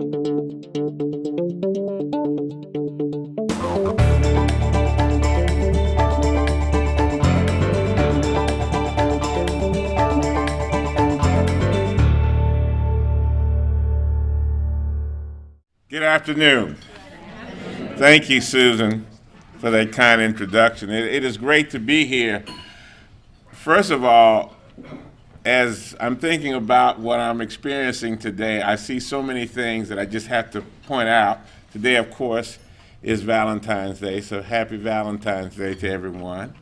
Good afternoon. Thank you, Susan, for that kind introduction. It is great to be here. First of all, as I'm thinking about what I'm experiencing today, I see so many things that I just have to point out. Today, of course, is Valentine's Day, so happy Valentine's Day to everyone.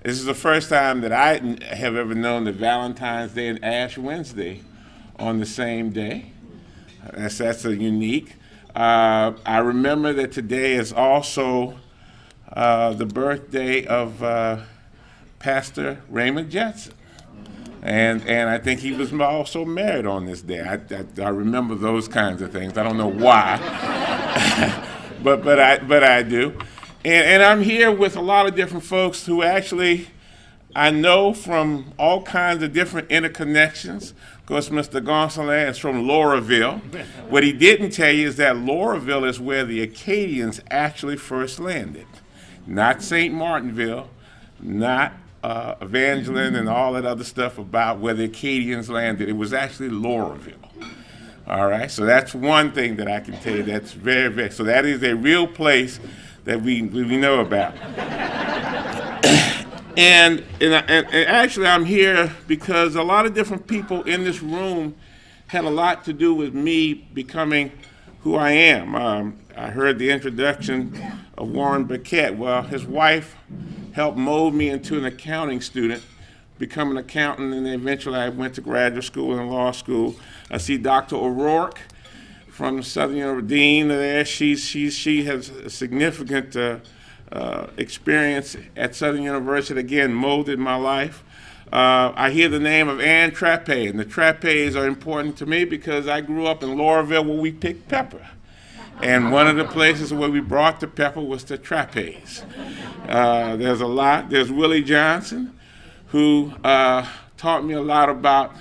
This is the first time that I have ever known that Valentine's Day and Ash Wednesday on the same day. That's a unique. I remember that today is also the birthday of Pastor Raymond Jetson. And I think he was also married on this day. I remember those kinds of things. I don't know why, but I do. And I'm here with a lot of different folks who actually I know from all kinds of different interconnections. Of course, Mr. Gonsalves is from Lauraville. What he didn't tell you is that Lauraville is where the Acadians actually first landed. Not St. Martinville, not Evangeline and all that other stuff about where the Acadians landed. It was actually Lauraville. All right, so that's one thing that I can tell you that's very, very, so that is a real place that we know about. And actually I'm here because a lot of different people in this room had a lot to do with me becoming who I am. I heard the introduction of Warren Burkett. Well, his wife helped mold me into an accounting student, become an accountant, and then eventually I went to graduate school and law school. I see Dr. O'Rourke from Southern University, Dean there. She has a significant experience at Southern University, again, molded my life. I hear the name of Ann Trappe, and the Trappes are important to me because I grew up in Lauraville where we picked pepper. And one of the places where we brought the pepper was the Trappes. There's a lot. There's Willie Johnson, who taught me a lot about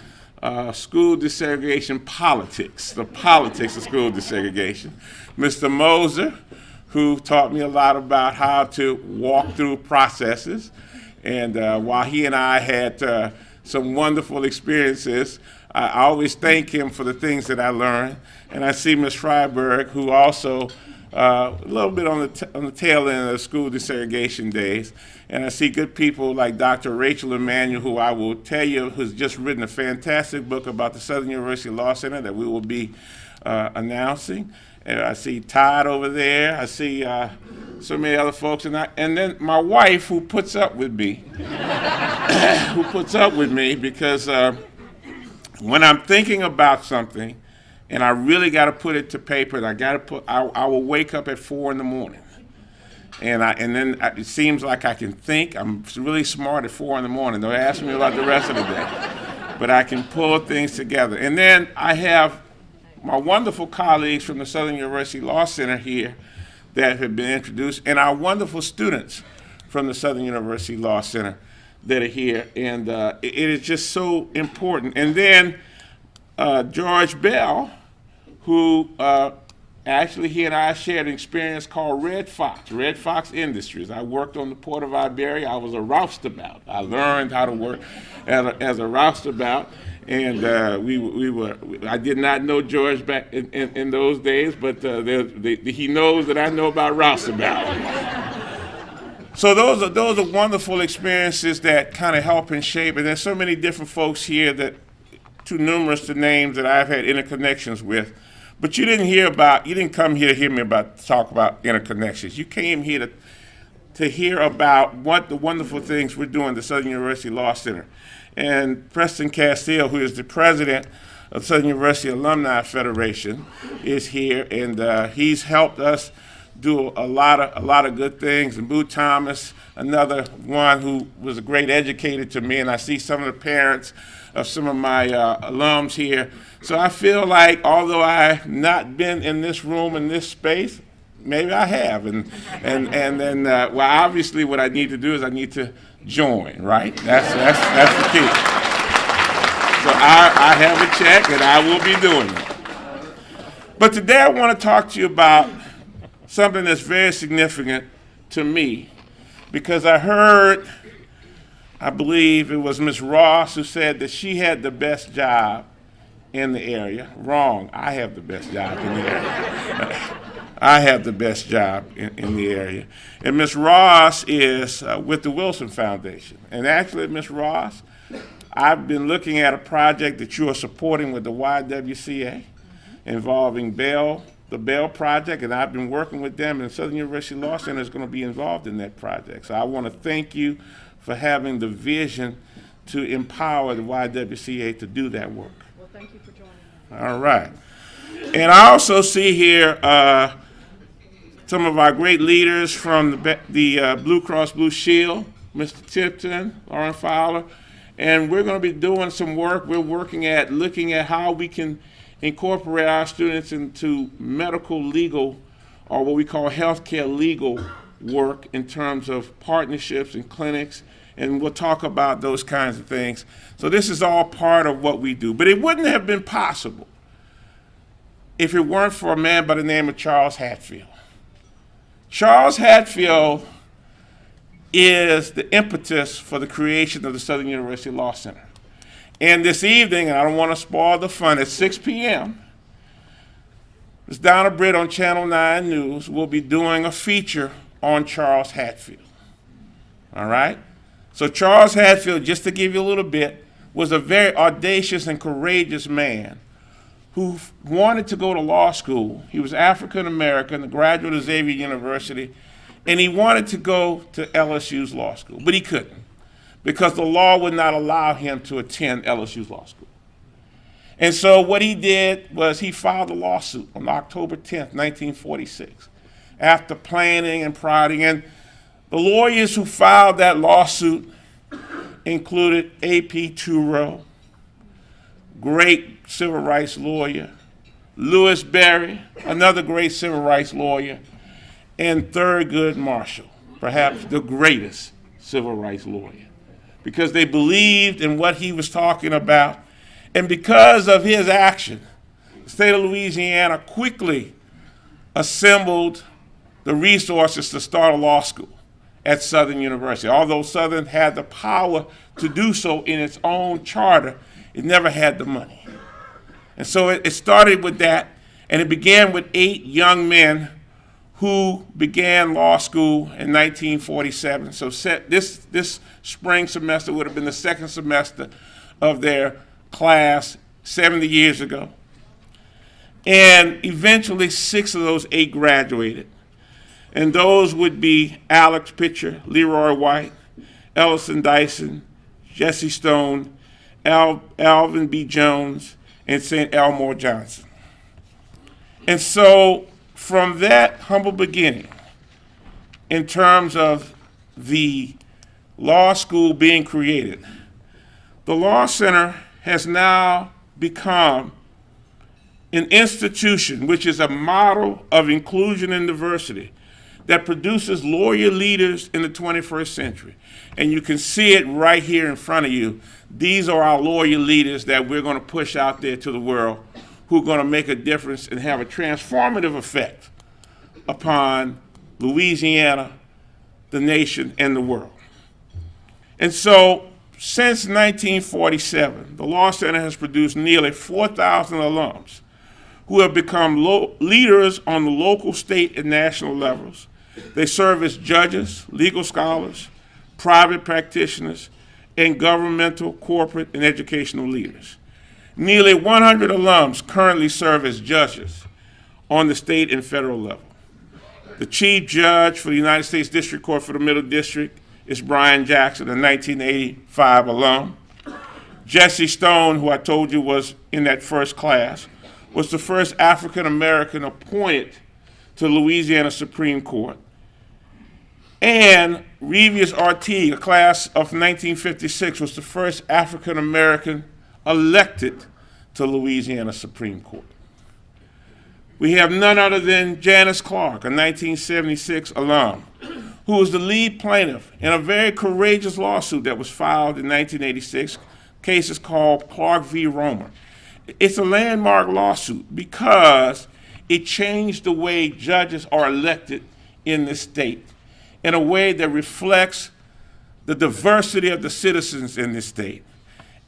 school desegregation politics, the politics of school desegregation. Mr. Moser, who taught me a lot about how to walk through processes. And while he and I had some wonderful experiences, I always thank him for the things that I learned. And I see Ms. Freiberg, who also a little bit on the tail end of the school desegregation days. And I see good people like Dr. Rachel Emanuel, who I will tell you has just written a fantastic book about the Southern University Law Center that we will be announcing. And I see Todd over there. I see so many other folks, and then my wife, who puts up with me, because when I'm thinking about something, and I really got to put it to paper, and I will wake up at 4 in the morning, and then it seems like I can think. I'm really smart at 4 in the morning. Don't ask me about the rest of the day, but I can pull things together. And then I have my wonderful colleagues from the Southern University Law Center here that have been introduced, and our wonderful students from the Southern University Law Center that are here, and it is just so important. And then George Bell, who actually he and I shared an experience called Red Fox Industries. I worked on the Port of Iberia. I was a roustabout. I learned how to work as a roustabout. And I did not know George back in those days, but he knows that I know about roustabout. So those are wonderful experiences that kind of help and shape. And there's so many different folks here that, too numerous to names, that I've had interconnections with. But you didn't come here to hear me talk about interconnections. You came here to hear about what the wonderful things we're doing at the Southern University Law Center. And Preston Castile, who is the president of Southern University Alumni Federation, is here, and he's helped us do a lot of good things. And Boo Thomas, another one who was a great educator to me, and I see some of the parents of some of my alums here. So I feel like, although I've not been in this room, in this space, maybe I have. And then, well, obviously what I need to do is I need to join, right? That's the key. So I have a check, and I will be doing it. But today I want to talk to you about something that's very significant to me, because I heard, I believe it was Ms. Ross who said that she had the best job in the area. Wrong. I have the best job in the area. I have the best job in the area. And Ms. Ross is with the Wilson Foundation. And actually, Ms. Ross, I've been looking at a project that you are supporting with the YWCA involving the Bell Project, and I've been working with them, and Southern University Law Center is going to be involved in that project. So I want to thank you for having the vision to empower the YWCA to do that work. Well, thank you for joining us. All right. And I also see here some of our great leaders from the Blue Cross Blue Shield, Mr. Tipton, Lauren Fowler, and we're going to be doing some work. We're looking at how we can incorporate our students into medical legal, or what we call healthcare legal work, in terms of partnerships and clinics, and we'll talk about those kinds of things. So this is all part of what we do. But it wouldn't have been possible if it weren't for a man by the name of Charles Hatfield. Charles Hatfield is the impetus for the creation of the Southern University Law Center. And this evening, and I don't want to spoil the fun, at 6 p.m., Ms. Donna Britt on Channel 9 News will be doing a feature on Charles Hatfield. All right? So Charles Hatfield, just to give you a little bit, was a very audacious and courageous man who wanted to go to law school. He was African American, a graduate of Xavier University, and he wanted to go to LSU's law school, but he couldn't, because the law would not allow him to attend LSU's law school. And so what he did was he filed a lawsuit on October 10th, 1946, after planning and prodding. And the lawyers who filed that lawsuit included A.P. Turow, great civil rights lawyer, Lewis Berry, another great civil rights lawyer, and Thurgood Marshall, perhaps the greatest civil rights lawyer, because they believed in what he was talking about. And because of his action, the state of Louisiana quickly assembled the resources to start a law school at Southern University. Although Southern had the power to do so in its own charter, it never had the money. And so it started with that, and it began with 8 young men who began law school in 1947. So this spring semester would have been the second semester of their class 70 years ago. And eventually 6 of those 8 graduated. And those would be Alex Pitcher, Leroy White, Ellison Dyson, Jesse Stone, Alvin B. Jones, and St. Elmore Johnson. And so from that humble beginning, in terms of the law school being created, the Law Center has now become an institution which is a model of inclusion and diversity that produces lawyer leaders in the 21st century. And you can see it right here in front of you. These are our lawyer leaders that we're going to push out there to the world, who are going to make a difference and have a transformative effect upon Louisiana, the nation, and the world. And so, since 1947, the Law Center has produced nearly 4,000 alums who have become leaders on the local, state, and national levels. They serve as judges, legal scholars, private practitioners, and governmental, corporate, and educational leaders. Nearly 100 alums currently serve as judges on the state and federal level. The chief judge for the United States District Court for the Middle District is Brian Jackson, a 1985 alum. Jesse Stone, who I told you was in that first class, was the first African American appointed to Louisiana Supreme Court. And Reevius Artigue, a class of 1956, was the first African American elected to Louisiana Supreme Court. We have none other than Janice Clark, a 1976 alum, who was the lead plaintiff in a very courageous lawsuit that was filed in 1986. Case is called Clark v. Romer. It's a landmark lawsuit because it changed the way judges are elected in this state in a way that reflects the diversity of the citizens in this state.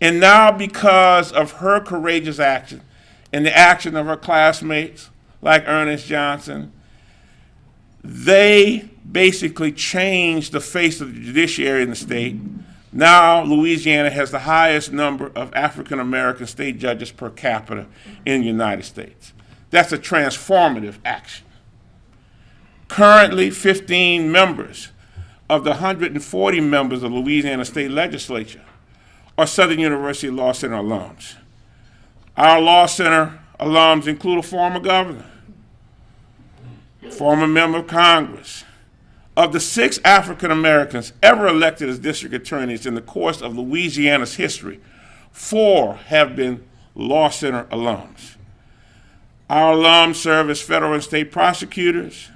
And now, because of her courageous action and the action of her classmates, like Ernest Johnson, they basically changed the face of the judiciary in the state. Now, Louisiana has the highest number of African American state judges per capita in the United States. That's a transformative action. Currently, 15 members of the 140 members of the Louisiana State Legislature are Southern University Law Center alums. Our Law Center alums include a former governor, former member of Congress. Of the 6 African Americans ever elected as district attorneys in the course of Louisiana's history, 4 have been Law Center alums. Our alums serve as federal and state prosecutors.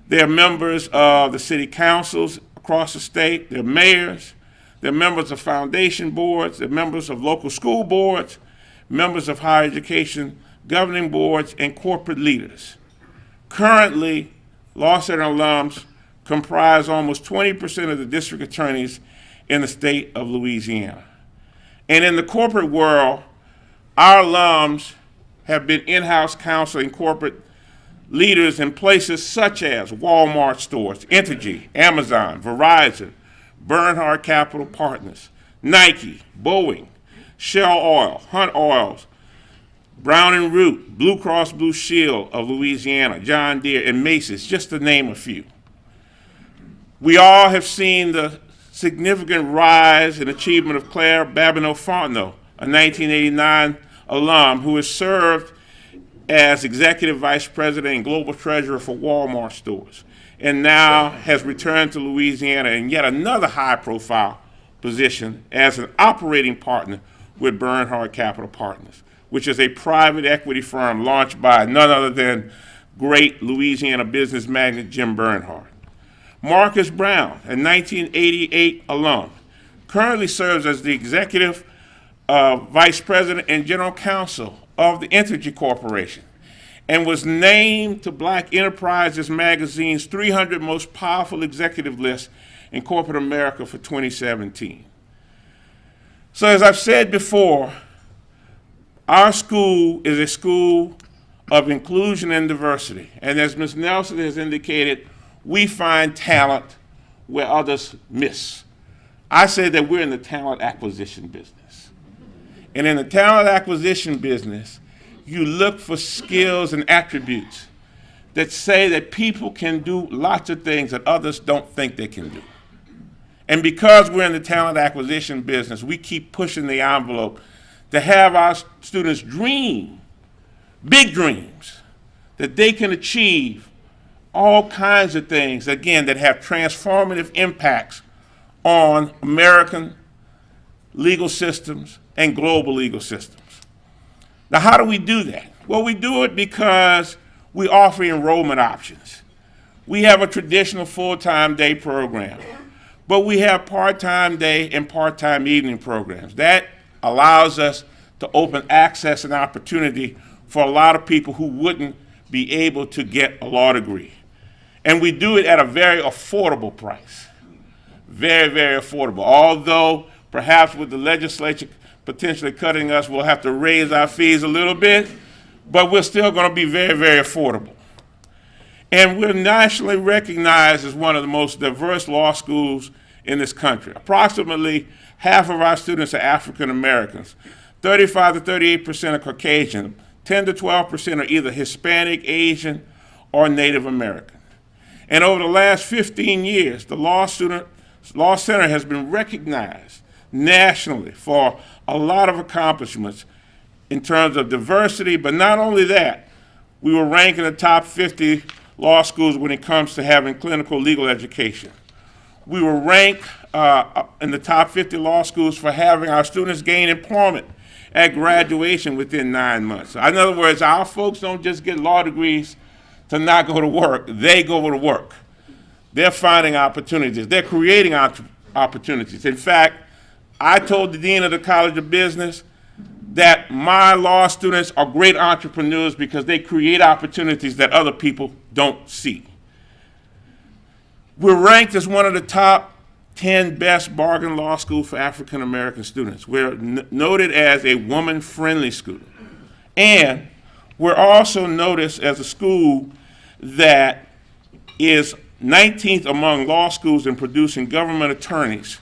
They're members of the city councils across the state. They're mayors. They're members of foundation boards. They're members of local school boards, members of higher education governing boards, and corporate leaders. Currently, Law Center alums comprise almost 20% of the district attorneys in the state of Louisiana. And in the corporate world, our alums have been in-house counsel and corporate leaders in places such as Walmart stores, Entergy, Amazon, Verizon, Bernhard Capital Partners, Nike, Boeing, Shell Oil, Hunt Oils, Brown and Root, Blue Cross Blue Shield of Louisiana, John Deere, and Macy's, just to name a few. We all have seen the significant rise and achievement of Claire Babineau-Fontenot, a 1989 alum who has served as Executive Vice President and Global Treasurer for Walmart stores, and now has returned to Louisiana in yet another high-profile position as an operating partner with Bernhard Capital Partners, which is a private equity firm launched by none other than great Louisiana business magnate Jim Bernhard. Marcus Brown, a 1988 alum, currently serves as the Executive Vice President and General Counsel of the Entergy Corporation, and was named to Black Enterprises Magazine's 300 Most Powerful Executive list in corporate America for 2017. So as I've said before, our school is a school of inclusion and diversity. And as Ms. Nelson has indicated, we find talent where others miss. I say that we're in the talent acquisition business. And in the talent acquisition business, you look for skills and attributes that say that people can do lots of things that others don't think they can do. And because we're in the talent acquisition business, we keep pushing the envelope to have our students dream, big dreams, that they can achieve all kinds of things, again, that have transformative impacts on American legal systems and global legal systems. Now, how do we do that? Well, we do it because we offer enrollment options. We have a traditional full-time day program, but we have part-time day and part-time evening programs. That allows us to open access and opportunity for a lot of people who wouldn't be able to get a law degree. And we do it at a very affordable price. Very, very affordable. Although perhaps with the legislature potentially cutting us, we'll have to raise our fees a little bit, but we're still going to be very, very affordable. And we're nationally recognized as one of the most diverse law schools in this country. Approximately half of our students are African Americans. 35 to 38% are Caucasian. 10 to 12% are either Hispanic, Asian, or Native American. And over the last 15 years, the Law Center has been recognized nationally for a lot of accomplishments in terms of diversity, but not only that, we were ranked in the top 50 law schools when it comes to having clinical legal education. We were ranked in the top 50 law schools for having our students gain employment at graduation within 9 months. In other words, our folks don't just get law degrees to not go to work, they go to work. They're finding opportunities, they're creating opportunities. In fact, I told the Dean of the College of Business that my law students are great entrepreneurs because they create opportunities that other people don't see. We're ranked as one of the top 10 best bargain law schools for African American students. We're noted as a woman-friendly school. And we're also noticed as a school that is 19th among law schools in producing government attorneys.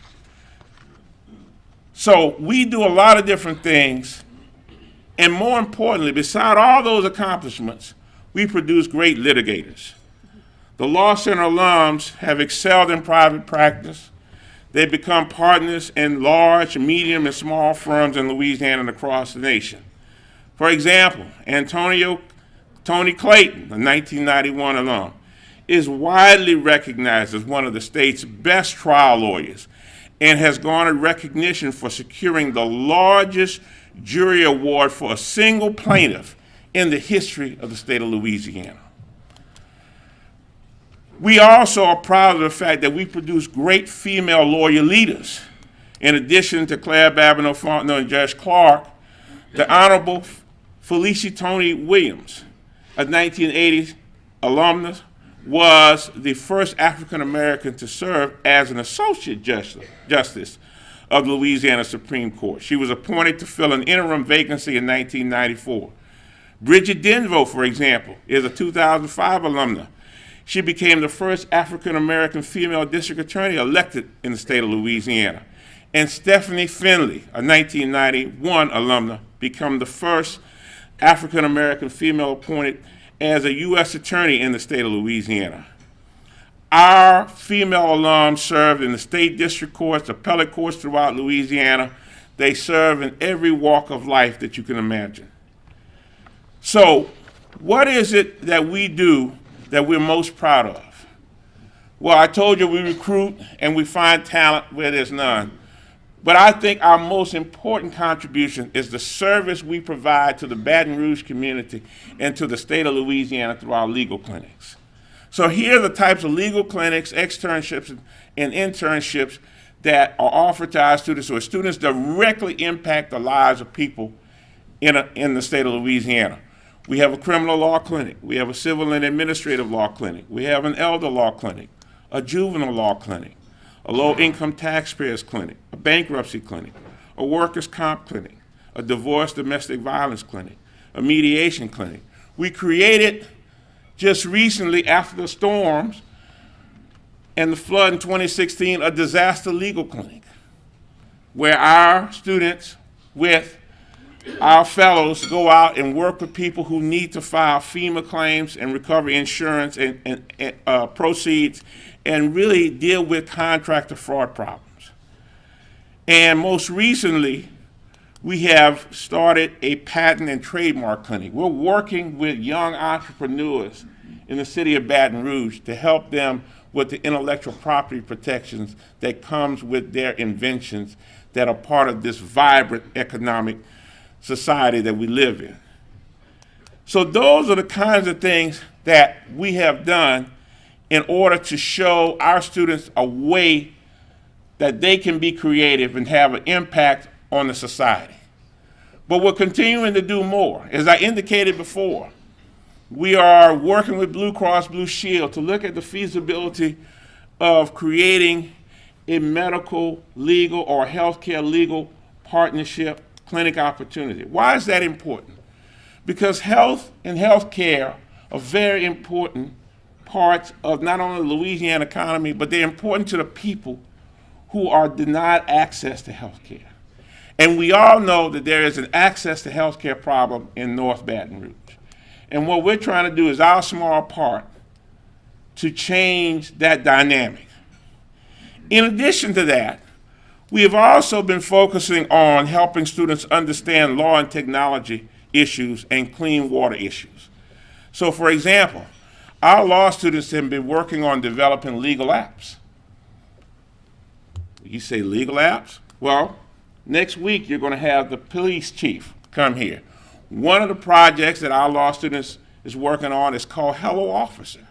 So we do a lot of different things, and more importantly, beside all those accomplishments, we produce great litigators. The Law Center alums have excelled in private practice. They've become partners in large, medium, and small firms in Louisiana and across the nation. For example, Tony Clayton, a 1991 alum, is widely recognized as one of the state's best trial lawyers and has garnered recognition for securing the largest jury award for a single plaintiff in the history of the state of Louisiana. We also are proud of the fact that we produce great female lawyer leaders. In addition to Claire Babineau Fontenot and Judge Clark, the Honorable Felicia Tony Williams, a 1980 alumnus, was the first African American to serve as an associate justice of the Louisiana Supreme Court. She was appointed to fill an interim vacancy in 1994. Bridget Denvo, for example, is a 2005 alumna. She became the first African American female district attorney elected in the state of Louisiana. And Stephanie Finley, a 1991 alumna, became the first African American female appointed as a U.S. attorney in the state of Louisiana. Our female alums served in the state district courts, appellate courts throughout Louisiana. They serve in every walk of life that you can imagine. So, what is it that we do that we're most proud of? Well, I told you we recruit and we find talent where there's none. But I think our most important contribution is the service we provide to the Baton Rouge community and to the state of Louisiana through our legal clinics. So here are the types of legal clinics, externships, and internships that are offered to our students, so students directly impact the lives of people in the state of Louisiana. We have a criminal law clinic. We have a civil and administrative law clinic. We have an elder law clinic, a juvenile law clinic, a low-income taxpayers clinic, a bankruptcy clinic, a workers' comp clinic, a divorce domestic violence clinic, a mediation clinic. We created just recently after the storms and the flood in 2016, a disaster legal clinic where our students with our fellows go out and work with people who need to file FEMA claims and recover insurance and proceeds and really deal with contractor fraud problems. And most recently, we have started a patent and trademark clinic. We're working with young entrepreneurs in the city of Baton Rouge to help them with the intellectual property protections that comes with their inventions that are part of this vibrant economic society that we live in. So those are the kinds of things that we have done in order to show our students a way that they can be creative and have an impact on the society. But we're continuing to do more. As I indicated before, we are working with Blue Cross Blue Shield to look at the feasibility of creating a medical, legal, or healthcare legal partnership clinic opportunity. Why is that important? Because health and healthcare are very important parts of not only the Louisiana economy, but they're important to the people who are denied access to healthcare. And we all know that there is an access to healthcare problem in North Baton Rouge. And what we're trying to do is our small part to change that dynamic. In addition to that, we have also been focusing on helping students understand law and technology issues and clean water issues. So for example, our law students have been working on developing legal apps. You say legal apps? Well, next week you're going to have the police chief come here. One of the projects that our law students is working on is called Hello Officer.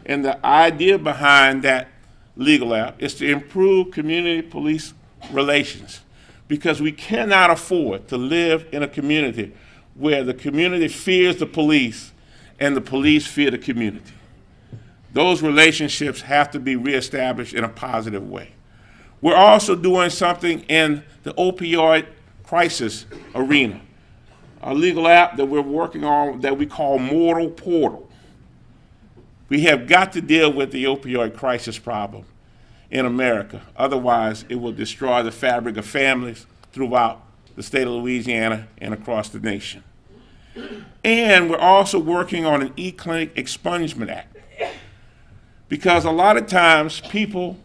And the idea behind that legal app is to improve community police relations because we cannot afford to live in a community where the community fears the police and the police fear the community. Those relationships have to be reestablished in a positive way. We're also doing something in the opioid crisis arena. A legal app that we're working on that we call Mortal Portal. We have got to deal with the opioid crisis problem in America. Otherwise, it will destroy the fabric of families throughout the state of Louisiana and across the nation. And we're also working on an e-clinic expungement act, because a lot of times people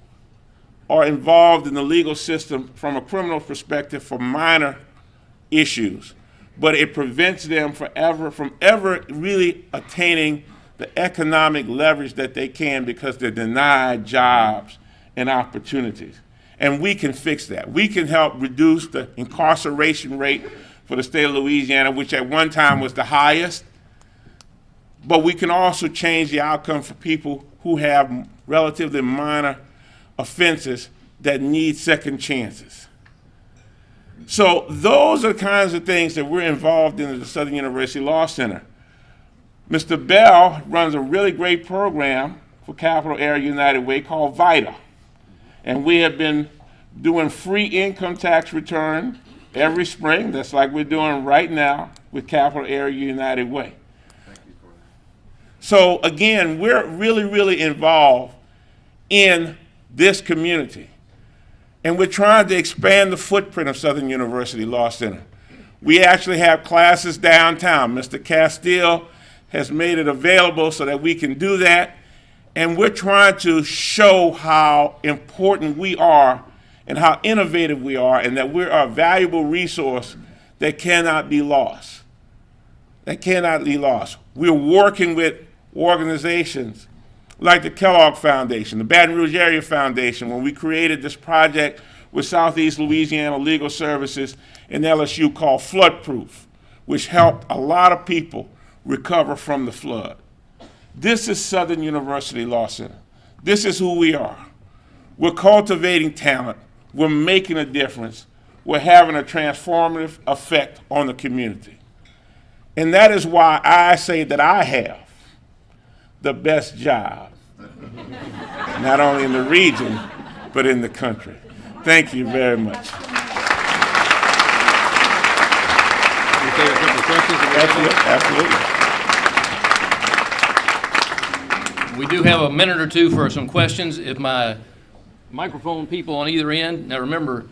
are involved in the legal system from a criminal perspective for minor issues, but it prevents them from ever really attaining the economic leverage that they can because they're denied jobs and opportunities. And we can fix that. We can help reduce the incarceration rate for the state of Louisiana, which at one time was the highest, but we can also change the outcome for people who have relatively minor offenses that need second chances. So those are the kinds of things that we're involved in at the Southern University Law Center. Mr. Bell runs a really great program for Capital Area United Way called VITA. And we have been doing free income tax return every spring. That's like we're doing right now with Capital Area United Way. So again, we're really, really involved in this community. And we're trying to expand the footprint of Southern University Law Center. We actually have classes downtown. Mr. Castile has made it available so that we can do that. And we're trying to show how important we are and how innovative we are, and that we're a valuable resource that cannot be lost. That cannot be lost. We're working with organizations like the Kellogg Foundation, the Baton Rouge Area Foundation, when we created this project with Southeast Louisiana Legal Services and LSU called Floodproof, which helped a lot of people recover from the flood. This is Southern University Law Center. This is who we are. We're cultivating talent. We're making a difference. We're having a transformative effect on the community. And that is why I say that I have the best job, not only in the region, but in the country. Thank you very much. We'll take a couple of questions. Absolutely. We do have a minute or two for some questions. If my microphone people on either end, now remember,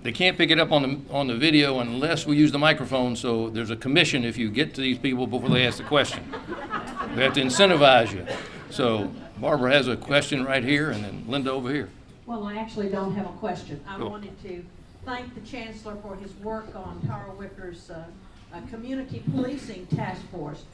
they can't pick it up on the video unless we use the microphone, so there's a commission if you get to these people before they ask the question. We have to incentivize you. So Barbara has a question right here, and then Linda over here. Well, I actually don't have a question. I Cool. wanted to thank the Chancellor for his work on Tara Wicker's Community Policing Task Force.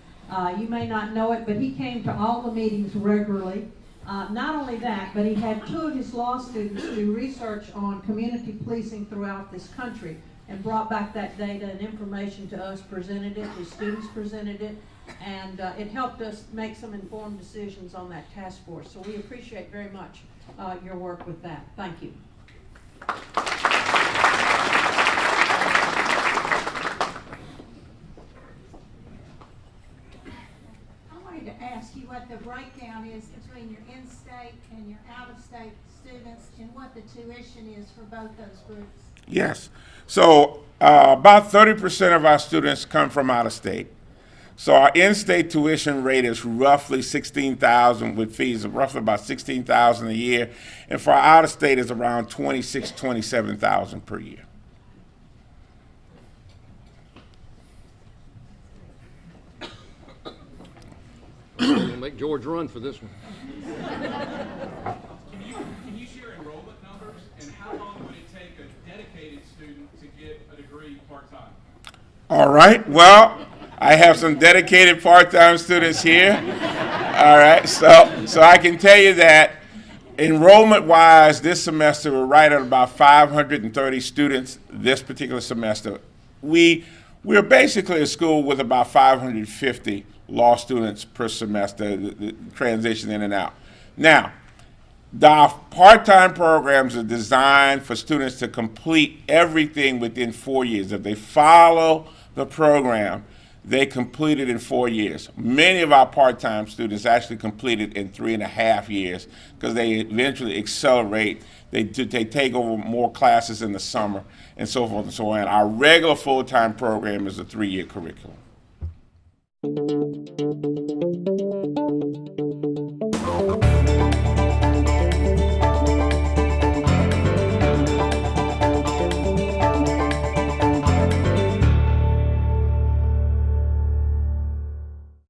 You may not know it, but he came to all the meetings regularly. Not only that, but he had two of his law students do research on community policing throughout this country and brought back that data and information to us, presented it, his students presented it, and it helped us make some informed decisions on that task force. So we appreciate very much your work with that. Thank you. To ask you what the breakdown is between your in-state and your out-of-state students, and what the tuition is for both those groups. Yes. So about 30% of our students come from out of state. So our in-state tuition rate is roughly $16,000 with fees of roughly about $16,000 a year. And for our out-of-state is around $26,000, $27,000 per year. We'll make George run for this one. Can you share enrollment numbers, and how long would it take a dedicated student to get a degree part-time? All right. Well, I have some dedicated part-time students here. All right. So I can tell you that enrollment-wise, this semester we're right at about 530 students this particular semester. We're basically a school with about 550 law students per semester, the transition in and out. Now, The part-time programs are designed for students to complete everything within 4 years. If they follow the program, they complete it in 4 years. Many of our part-time students actually complete it in 3.5 years because they eventually accelerate. They take over more classes in the summer and so forth and so on. Our regular full-time program is a 3-year curriculum.